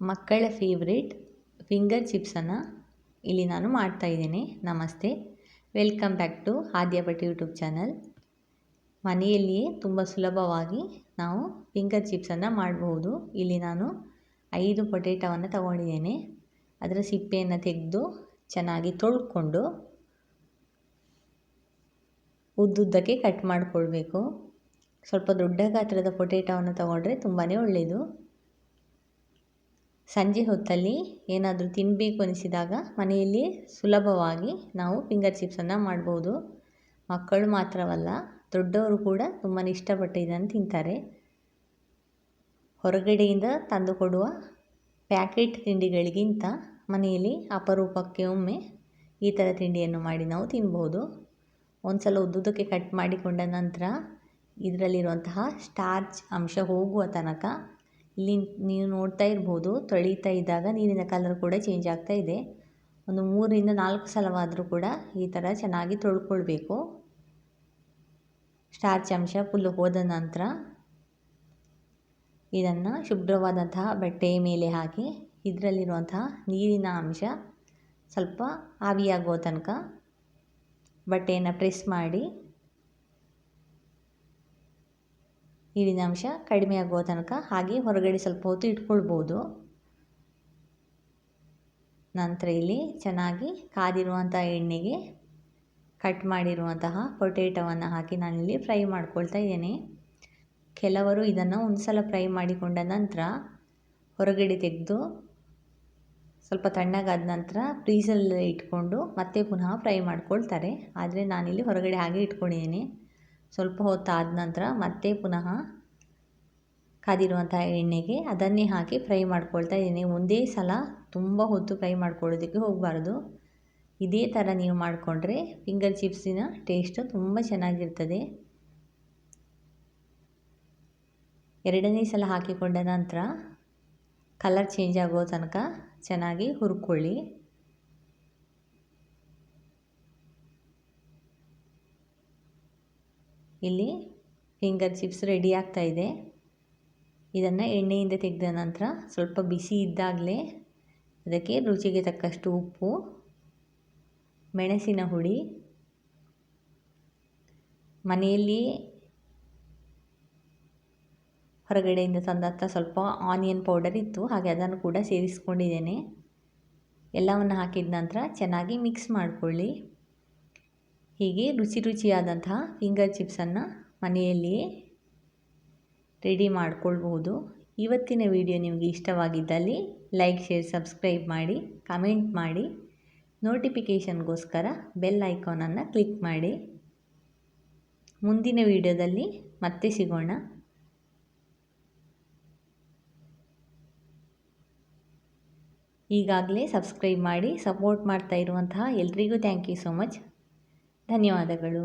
ಮಕ್ಕಳ favourite finger ಚಿಪ್ಸನ್ನು ಇಲ್ಲಿ ನಾನು ಮಾಡ್ತಾಯಿದ್ದೇನೆ. ನಮಸ್ತೆ, welcome back to Aadya Bhat YouTube channel. ಮನೆಯಲ್ಲಿಯೇ ತುಂಬ ಸುಲಭವಾಗಿ ನಾವು ಫಿಂಗರ್ ಚಿಪ್ಸನ್ನು ಮಾಡಬಹುದು. ಇಲ್ಲಿ ನಾನು 5 ಪೊಟೇಟೋವನ್ನು ತಗೊಂಡಿದ್ದೇನೆ. ಅದರ ಸಿಪ್ಪೆಯನ್ನು ತೆಗೆದು ಚೆನ್ನಾಗಿ ತೊಳ್ಕೊಂಡು ಉದ್ದುದ್ದಕ್ಕೆ ಕಟ್ ಮಾಡಿಕೊಳ್ಬೇಕು. ಸ್ವಲ್ಪ ದೊಡ್ಡ ಗಾತ್ರದ ಪೊಟೇಟೋವನ್ನು ತಗೊಂಡ್ರೆ ತುಂಬಾ ಒಳ್ಳೆಯದು. ಸಂಜೆ ಹೊತ್ತಲ್ಲಿ ಏನಾದರೂ ತಿನ್ನಬೇಕು ಅನಿಸಿದಾಗ ಮನೆಯಲ್ಲಿ ಸುಲಭವಾಗಿ ನಾವು ಫಿಂಗರ್ ಚಿಪ್ಸನ್ನು ಮಾಡ್ಬೋದು. ಮಕ್ಕಳು ಮಾತ್ರವಲ್ಲ, ದೊಡ್ಡವರು ಕೂಡ ತುಂಬಾ ಇಷ್ಟಪಟ್ಟು ಇದನ್ನು ತಿಂತಾರೆ. ಹೊರಗಡೆಯಿಂದ ತಂದುಕೊಡುವ ಪ್ಯಾಕೆಟ್ ತಿಂಡಿಗಳಿಗಿಂತ ಮನೆಯಲ್ಲಿ ಅಪರೂಪಕ್ಕೆ ಒಮ್ಮೆ ಈ ಥರ ತಿಂಡಿಯನ್ನು ಮಾಡಿ ನಾವು ತಿನ್ಬೋದು. ಒಂದು ಸಲ ಉದ್ದುದಕ್ಕೆ ಕಟ್ ಮಾಡಿಕೊಂಡ ನಂತರ ಇದರಲ್ಲಿರುವಂತಹ ಸ್ಟಾರ್ಚ್ ಅಂಶ ಹೋಗುವ ತನಕ ಇಲ್ಲಿ ನೀವು ನೋಡ್ತಾ ಇರ್ಬೋದು, ತೊಳೀತಾ ಇದ್ದಾಗ ನೀರಿನ ಕಲರ್ ಕೂಡ ಚೇಂಜ್ ಆಗ್ತಾ ಇದೆ. ಒಂದು 3 ರಿಂದ 4 ಸಲವಾದರೂ ಕೂಡ ಈ ಥರ ಚೆನ್ನಾಗಿ ತೊಳ್ಕೊಳ್ಬೇಕು. ಸ್ಟಾರ್ಚ್ ಅಂಶ ಫುಲ್ ಹೋದ ನಂತರ ಇದನ್ನು ಶುಭ್ರವಾದಂತಹ ಬಟ್ಟೆಯ ಮೇಲೆ ಹಾಕಿ ಇದರಲ್ಲಿರುವಂತಹ ನೀರಿನ ಅಂಶ ಸ್ವಲ್ಪ ಆವಿಯಾಗುವ ತನಕ ಬಟ್ಟೆಯನ್ನು ಪ್ರೆಸ್ ಮಾಡಿ ನೀರಿನ ಅಂಶ ಕಡಿಮೆ ಆಗುವ ತನಕ ಹಾಗೆ ಹೊರಗಡೆ ಸ್ವಲ್ಪ ಹೊತ್ತು ಇಟ್ಕೊಳ್ಬೋದು. ನಂತರ ಇಲ್ಲಿ ಚೆನ್ನಾಗಿ ಕಾದಿರುವಂಥ ಎಣ್ಣೆಗೆ ಕಟ್ ಮಾಡಿರುವಂತಹ ಪೊಟೇಟೋವನ್ನು ಹಾಕಿ ನಾನಿಲ್ಲಿ ಫ್ರೈ ಮಾಡ್ಕೊಳ್ತಾ ಇದ್ದೇನೆ. ಕೆಲವರು ಇದನ್ನು ಒಂದು ಸಲ ಫ್ರೈ ಮಾಡಿಕೊಂಡ ನಂತರ ಹೊರಗಡೆ ತೆಗೆದು ಸ್ವಲ್ಪ ತಣ್ಣಗಾದ ನಂತರ ಫ್ರೀಸರಲ್ಲಿ ಇಟ್ಕೊಂಡು ಮತ್ತೆ ಪುನಃ ಫ್ರೈ ಮಾಡ್ಕೊಳ್ತಾರೆ. ಆದರೆ ನಾನಿಲ್ಲಿ ಹೊರಗಡೆ ಹಾಗೆ ಇಟ್ಕೊಂಡಿದ್ದೀನಿ. ಸ್ವಲ್ಪ ಹೊತ್ತಾದ ನಂತರ ಮತ್ತೆ ಪುನಃ ಕಾದಿರುವಂತಹ ಎಣ್ಣೆಗೆ ಅದನ್ನೇ ಹಾಕಿ ಫ್ರೈ ಮಾಡ್ಕೊಳ್ತಾ ಇದ್ದೀನಿ. ಒಂದೇ ಸಲ ತುಂಬ ಹೊತ್ತು ಫ್ರೈ ಮಾಡ್ಕೊಳ್ಳೋದಕ್ಕೆ ಹೋಗಬಾರ್ದು. ಇದೇ ಥರ ನೀವು ಮಾಡಿಕೊಂಡ್ರೆ ಫಿಂಗರ್ ಚಿಪ್ಸಿನ ಟೇಸ್ಟು ತುಂಬ ಚೆನ್ನಾಗಿರ್ತದೆ. ಎರಡನೇ ಸಲ ಹಾಕಿಕೊಂಡ ನಂತರ ಕಲರ್ ಚೇಂಜ್ ಆಗೋ ತನಕ ಚೆನ್ನಾಗಿ ಹುರ್ಕೊಳ್ಳಿ. ಇಲ್ಲಿ ಫಿಂಗರ್ ಚಿಪ್ಸ್ ರೆಡಿ ಆಗ್ತಾ ಇದೆ. ಇದನ್ನು ಎಣ್ಣೆಯಿಂದ ತೆಗೆದ ನಂತರ ಸ್ವಲ್ಪ ಬಿಸಿ ಇದ್ದಾಗಲೇ ಅದಕ್ಕೆ ರುಚಿಗೆ ತಕ್ಕಷ್ಟು ಉಪ್ಪು, ಮೆಣಸಿನ ಹುಡಿ, ಮನೆಯಲ್ಲಿ ಹೊರಗಡೆಯಿಂದ ತಂದಂಥ ಸ್ವಲ್ಪ ಆನಿಯನ್ ಪೌಡರ್ ಇತ್ತು, ಹಾಗೆ ಅದನ್ನು ಕೂಡ ಸೇರಿಸ್ಕೊಂಡಿದ್ದೇನೆ. ಎಲ್ಲವನ್ನು ಹಾಕಿದ ನಂತರ ಚೆನ್ನಾಗಿ ಮಿಕ್ಸ್ ಮಾಡಿಕೊಳ್ಳಿ. ಹೀಗೆ ರುಚಿಯಾದಂತಹ ಫಿಂಗರ್ ಚಿಪ್ಸನ್ನು ಮನೆಯಲ್ಲಿಯೇ ರೆಡಿ ಮಾಡಿಕೊಳ್ಬಹುದು. ಇವತ್ತಿನ ವಿಡಿಯೋ ನಿಮಗೆ ಇಷ್ಟವಾಗಿದ್ದಲ್ಲಿ ಲೈಕ್, ಶೇರ್, ಸಬ್ಸ್ಕ್ರೈಬ್ ಮಾಡಿ, ಕಮೆಂಟ್ ಮಾಡಿ, ನೋಟಿಫಿಕೇಷನ್ಗೋಸ್ಕರ ಬೆಲ್ ಐಕಾನನ್ನು ಕ್ಲಿಕ್ ಮಾಡಿ. ಮುಂದಿನ ವಿಡಿಯೋದಲ್ಲಿ ಮತ್ತೆ ಸಿಗೋಣ. ಈಗಾಗಲೇ ಸಬ್ಸ್ಕ್ರೈಬ್ ಮಾಡಿ ಸಪೋರ್ಟ್ ಮಾಡ್ತಾ ಇರುವಂತಹ ಎಲ್ರಿಗೂ ಥ್ಯಾಂಕ್ ಯು ಸೋ ಮಚ್. ಧನ್ಯವಾದಗಳು.